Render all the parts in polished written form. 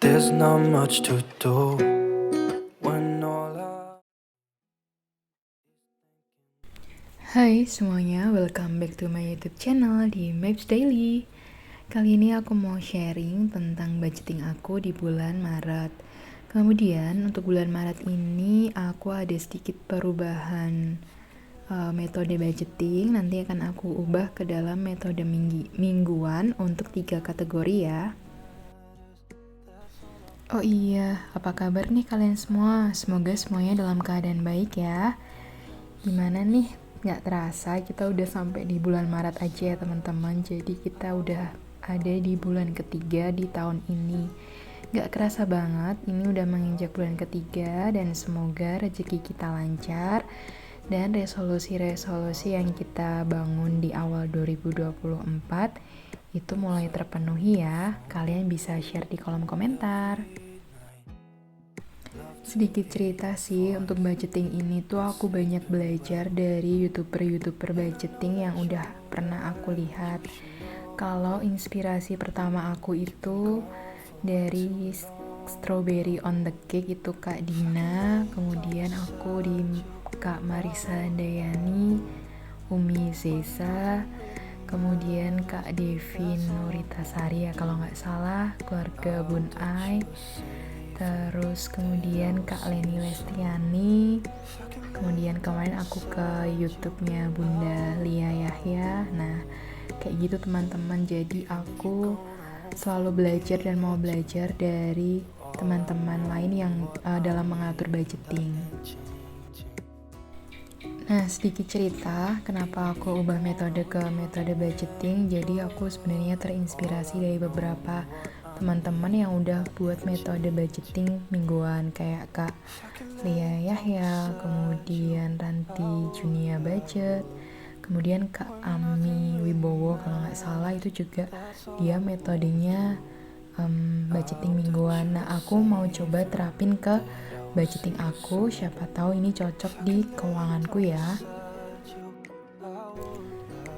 There's not much to do when all I... Hai semuanya, welcome back to my YouTube channel di Maps Daily. Kali ini aku mau sharing tentang budgeting aku di bulan Maret. Kemudian untuk bulan Maret ini aku ada sedikit perubahan metode budgeting. Nanti akan aku ubah ke dalam metode mingguan untuk 3 kategori ya. Oh iya, apa kabar nih kalian semua? Semoga semuanya dalam keadaan baik ya. Gimana nih? Nggak terasa kita udah sampai di bulan Maret aja ya teman-teman. Jadi kita udah ada di bulan ketiga di tahun ini. Nggak kerasa banget, ini udah menginjak bulan ketiga dan semoga rezeki kita lancar dan resolusi-resolusi yang kita bangun di awal 2024 itu mulai terpenuhi ya. Kalian bisa share di kolom komentar. Sedikit cerita sih, untuk budgeting ini tuh aku banyak belajar dari youtuber budgeting yang udah pernah aku lihat. Kalau inspirasi pertama aku itu dari Strawberry on the Cake itu Kak Dina, kemudian aku di Kak Marisa Handayani, Umi Zesa, kemudian Kak Devin Nuritasari ya kalau nggak salah, keluarga Bun Ai, terus kemudian Kak Leni Lestiani, kemudian kemarin aku ke YouTube-nya Bunda Lia Yahya. Nah kayak gitu teman-teman, jadi aku selalu belajar dan mau belajar dari teman-teman lain yang dalam mengatur budgeting. Nah, sedikit cerita kenapa aku ubah metode ke metode budgeting. Jadi aku sebenarnya terinspirasi dari beberapa teman-teman yang udah buat metode budgeting mingguan kayak Kak Lia Yahya, kemudian Ranti Junia Budget, kemudian Kak Ami Wibowo kalau nggak salah itu juga dia metodenya budgeting mingguan. Nah aku mau coba terapin ke budgeting aku, siapa tahu ini cocok di keuanganku ya.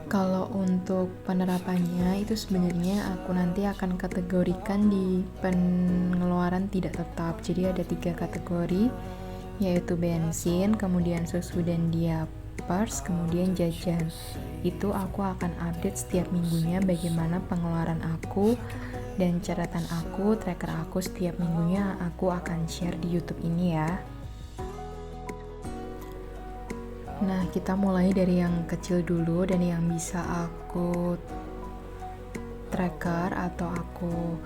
Kalau untuk penerapannya itu sebenarnya aku nanti akan kategorikan di pengeluaran tidak tetap. Jadi ada 3 kategori, yaitu bensin, kemudian susu dan diapers, kemudian jajan. Itu aku akan update setiap minggunya bagaimana pengeluaran aku dan catatan aku, tracker aku setiap minggunya aku akan share di YouTube ini ya. Nah, kita mulai dari yang kecil dulu dan yang bisa aku tracker atau aku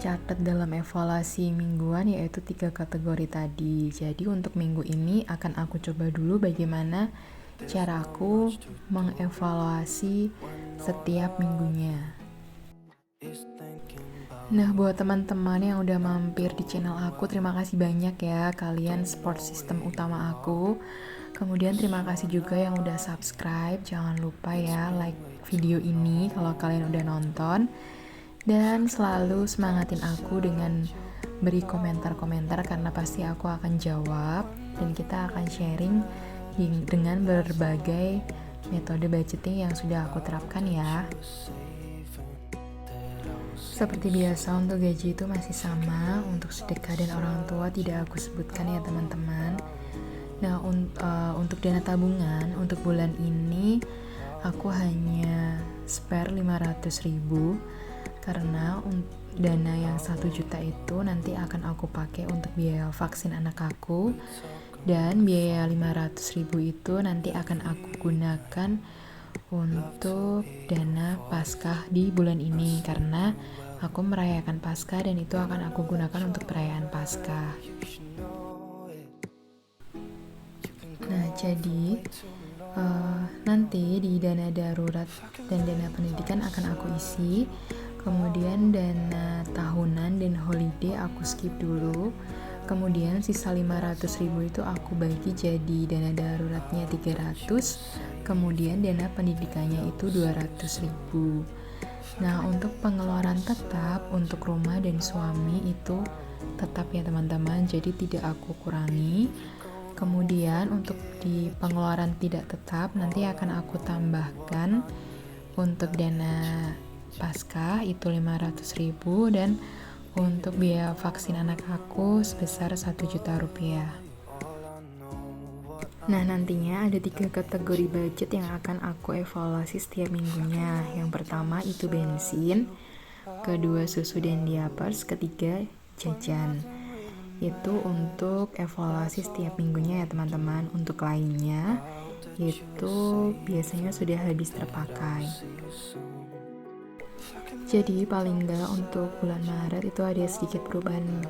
catat dalam evaluasi mingguan, yaitu 3 kategori tadi. Jadi untuk minggu ini akan aku coba dulu bagaimana cara aku mengevaluasi setiap minggunya. Nah, buat teman-teman yang udah mampir di channel aku, terima kasih banyak ya, kalian support sistem utama aku. Kemudian terima kasih juga yang udah subscribe, jangan lupa ya like video ini kalau kalian udah nonton. Dan selalu semangatin aku dengan beri komentar-komentar karena pasti aku akan jawab. Dan kita akan sharing dengan berbagai metode budgeting yang sudah aku terapkan ya. Seperti biasa untuk gaji itu masih sama, untuk sedekah dan orang tua tidak aku sebutkan ya teman-teman. Nah untuk dana tabungan untuk bulan ini aku hanya spare 500.000 karena dana yang 1 juta itu nanti akan aku pakai untuk biaya vaksin anak aku, dan biaya 500.000 itu nanti akan aku gunakan untuk dana Paskah di bulan ini karena aku merayakan Paskah dan itu akan aku gunakan untuk perayaan Paskah. Nah, jadi nanti di dana darurat dan dana pendidikan akan aku isi. Kemudian dana tahunan dan holiday aku skip dulu. Kemudian sisa 500.000 itu aku bagi jadi dana daruratnya 300, kemudian dana pendidikannya itu 200.000. Nah, untuk pengeluaran tetap untuk rumah dan suami itu tetap ya teman-teman, jadi tidak aku kurangi. Kemudian untuk di pengeluaran tidak tetap nanti akan aku tambahkan untuk dana Paskah itu 500.000 dan untuk biaya vaksin anak aku sebesar 1 juta rupiah. Nah, nantinya ada 3 kategori budget yang akan aku evaluasi setiap minggunya. Yang pertama itu bensin, kedua susu dan diapers, ketiga jajan. Itu untuk evaluasi setiap minggunya ya teman-teman. Untuk lainnya itu biasanya sudah habis terpakai. Jadi paling enggak untuk bulan Maret itu ada sedikit perubahan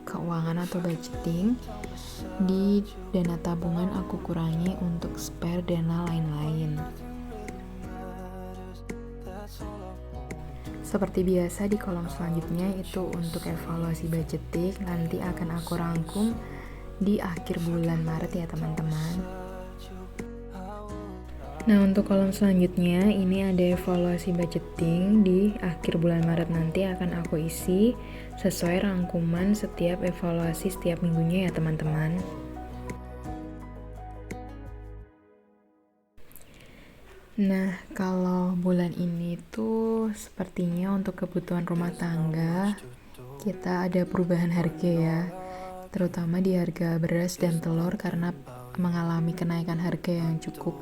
keuangan atau budgeting. Di dana tabungan aku kurangi untuk spare dana lain-lain. Seperti biasa di kolom selanjutnya itu untuk evaluasi budgeting, nanti akan aku rangkum di akhir bulan Maret ya teman-teman. Nah, untuk kolom selanjutnya ini ada evaluasi budgeting di akhir bulan Maret, nanti akan aku isi sesuai rangkuman setiap evaluasi setiap minggunya ya teman-teman. Nah, kalau bulan ini tuh sepertinya untuk kebutuhan rumah tangga kita ada perubahan harga ya, terutama di harga beras dan telur karena mengalami kenaikan harga yang cukup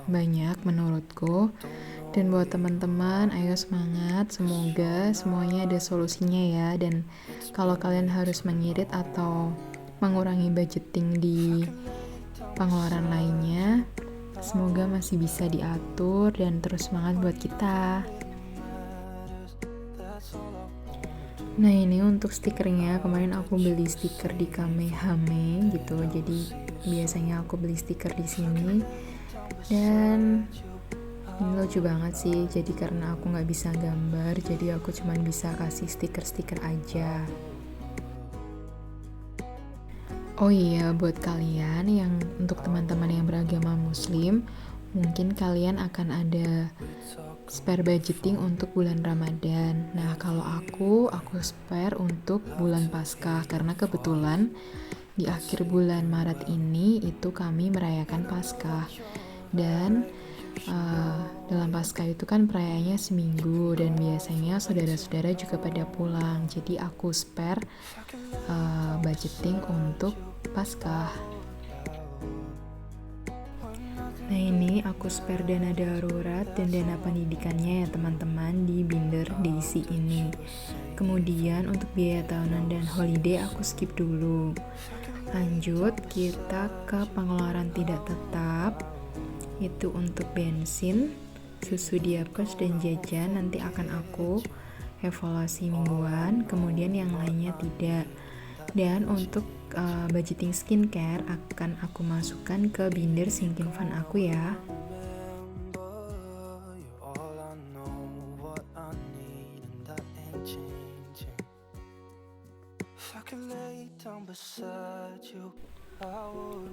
banyak menurutku. Dan buat teman-teman, ayo semangat, semoga semuanya ada solusinya ya. Dan kalau kalian harus mengirit atau mengurangi budgeting di pengeluaran lainnya, semoga masih bisa diatur dan terus semangat buat kita. Nah, ini untuk stikernya, kemarin aku beli stiker di Kamehame gitu. Jadi biasanya aku beli stiker di sini. Dan ini lucu banget sih, jadi karena aku nggak bisa gambar, jadi aku cuma bisa kasih stiker-stiker aja. Oh iya, buat kalian yang untuk teman-teman yang beragama muslim, mungkin kalian akan ada spare budgeting untuk bulan Ramadan. Nah, kalau aku spare untuk bulan Paskah, karena kebetulan di akhir bulan Maret ini itu kami merayakan Paskah. Dan dalam Paskah itu kan perayaannya seminggu dan biasanya saudara-saudara juga pada pulang, jadi aku spare budgeting untuk Paskah. Nah, ini aku spare dana darurat dan dana pendidikannya ya teman-teman di binder diisi ini. Kemudian untuk biaya tahunan dan holiday aku skip dulu. Lanjut kita ke pengeluaran tidak tetap. Itu untuk bensin, susu diapers dan jajan nanti akan aku evaluasi mingguan, kemudian yang lainnya tidak. Dan untuk budgeting skincare akan aku masukkan ke binder sinking fund aku ya.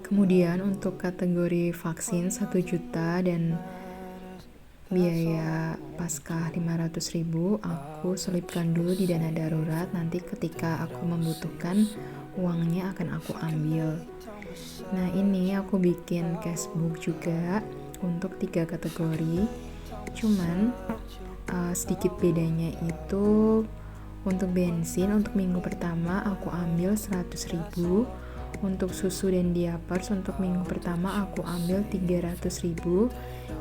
Kemudian untuk kategori vaksin 1 juta dan biaya Paskah 500.000 aku selipkan dulu di dana darurat, nanti ketika aku membutuhkan uangnya akan aku ambil. Nah, ini aku bikin cashbook juga untuk 3 kategori, cuman sedikit bedanya itu untuk bensin untuk minggu pertama aku ambil 100.000, untuk susu dan diapers untuk minggu pertama aku ambil 300.000,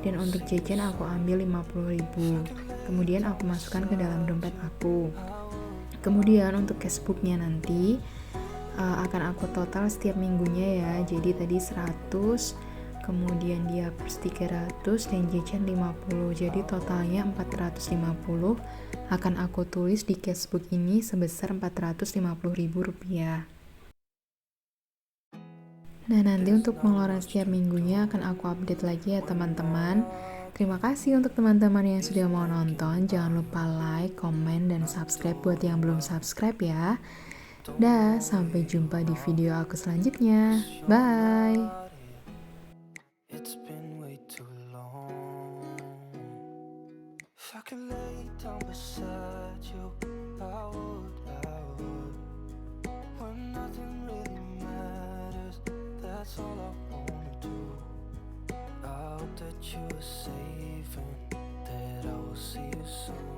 dan untuk jajan aku ambil 50.000. Kemudian aku masukkan ke dalam dompet aku. Kemudian untuk cashbooknya nanti akan aku total setiap minggunya ya. Jadi tadi 100, kemudian diapers 300 dan jajan 50. Jadi totalnya 450 akan aku tulis di cashbook ini sebesar 450.000 rupiah. Nah, nanti untuk pengeluaran setiap minggunya akan aku update lagi ya teman-teman. Terima kasih untuk teman-teman yang sudah mau nonton. Jangan lupa like, komen, dan subscribe buat yang belum subscribe ya. Dah, sampai jumpa di video aku selanjutnya. Bye! It's been way too long. If I could lay down beside you, I would. When nothing really matters, that's all I wanna do. I hope that you are safe and that I will see you soon.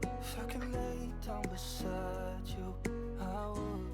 If I could lay time beside you, I would